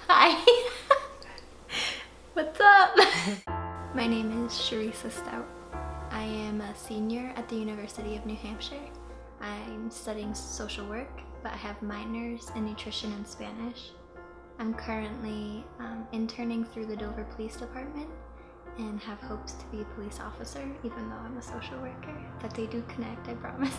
Hi. What's up? My name is Shreya. I am a senior at the University of New Hampshire. I'm studying social work, but I have minors in nutrition and Spanish. I'm currently interning through the Dover Police Department and have hopes to be a police officer, even though I'm a social worker. But they do connect, I promise.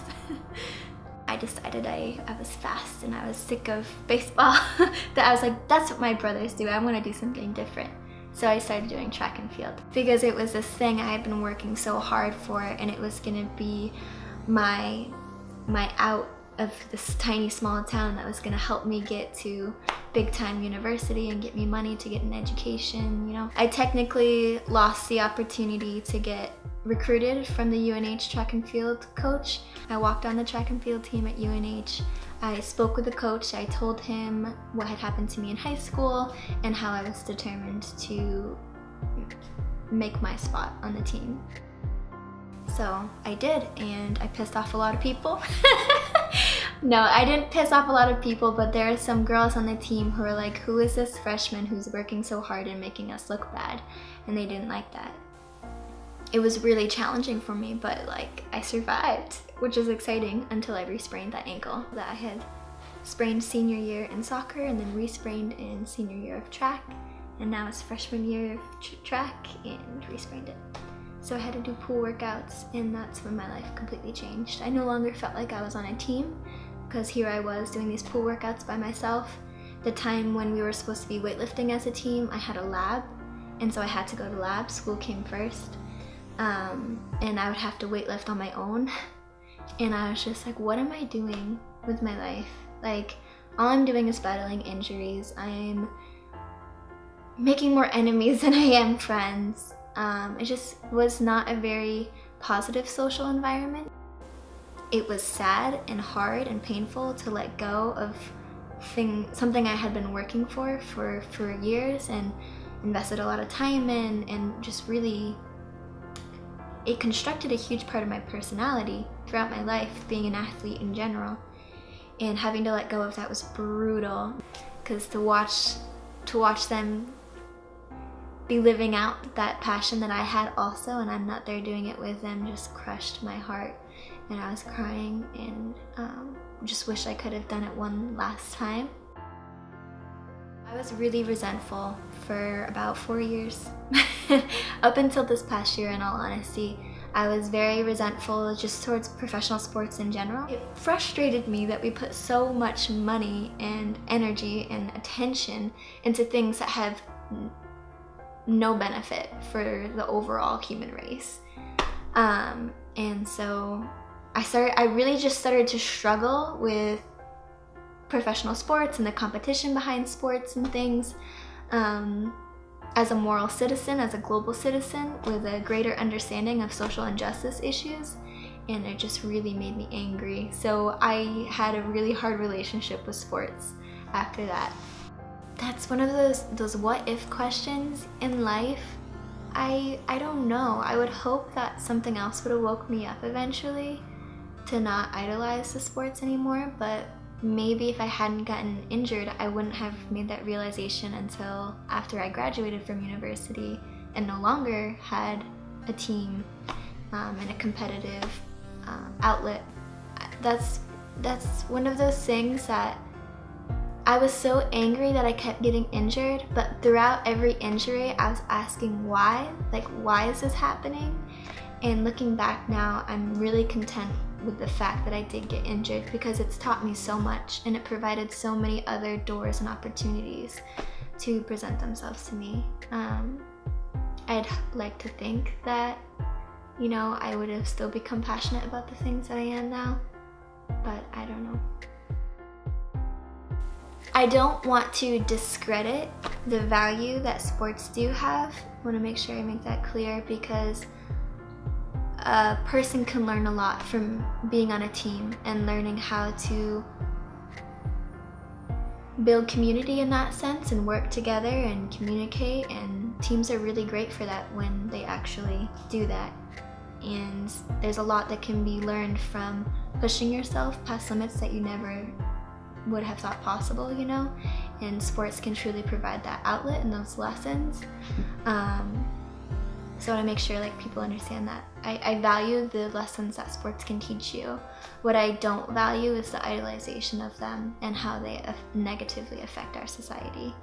I decided I was fast and I was sick of baseball. That I was like, that's what my brothers do. I want to do something different. So I started doing track and field because it was this thing I had been working so hard for, and it was gonna be my out of this tiny small town that was gonna help me get to big time university and get me money to get an education, you know. I technically lost the opportunity to get recruited from the UNH track and field coach. I walked on the track and field team at UNH. I spoke with the coach. I told him what had happened to me in high school and how I was determined to make my spot on the team. So I did, and I pissed off a lot of people. No, I didn't piss off a lot of people, but there are some girls on the team who are like, who is this freshman who's working so hard and making us look bad? And they didn't like that. It was really challenging for me, but like I survived, which is exciting until I re-sprained that ankle that I had sprained senior year in soccer and then re-sprained in senior year of track, and now it's freshman year of track and re-sprained it. So I had to do pool workouts, and that's when my life completely changed. I no longer felt like I was on a team, because here I was doing these pool workouts by myself. The time when we were supposed to be weightlifting as a team, I had a lab, and so I had to go to lab. School came first. And I would have to weightlift on my own, and I was just like, what am I doing with my life? Like, all I'm doing is battling injuries. I'm making more enemies than I am friends. It just was not a very positive social environment. It was sad and hard and painful to let go of something I had been working for years and invested a lot of time in, and just really it constructed a huge part of my personality throughout my life, being an athlete in general. And having to let go of that was brutal, because to watch them be living out that passion that I had also, and I'm not there doing it with them, just crushed my heart. And I was crying and just wish I could have done it one last time. I was really resentful for about 4 years. Up until this past year, in all honesty, I was very resentful just towards professional sports in general. It frustrated me that we put so much money and energy and attention into things that have no benefit for the overall human race. And so I really just started to struggle with professional sports and the competition behind sports and things, as a moral citizen, as a global citizen with a greater understanding of social injustice issues, and it just really made me angry. So I had a really hard relationship with sports after that. That's one of those what if questions in life. I don't know. I would hope that something else would have woke me up eventually to not idolize the sports anymore, but maybe if I hadn't gotten injured, I wouldn't have made that realization until after I graduated from university and no longer had a team and a competitive outlet. That's one of those things that I was so angry that I kept getting injured, but throughout every injury I was asking why, like, why is this happening? And looking back now, I'm really content with the fact that I did get injured, because it's taught me so much and it provided so many other doors and opportunities to present themselves to me. I'd like to think that, you know, I would have still become passionate about the things that I am now, but I don't know. I don't want to discredit the value that sports do have. I want to make sure I make that clear, because a person can learn a lot from being on a team and learning how to build community in that sense and work together and communicate, and teams are really great for that when they actually do that. And there's a lot that can be learned from pushing yourself past limits that you never would have thought possible, you know? and sports can truly provide that outlet and those lessons. So I want to make sure like people understand that. I value the lessons that sports can teach you. What I don't value is the idolization of them and how they negatively affect our society.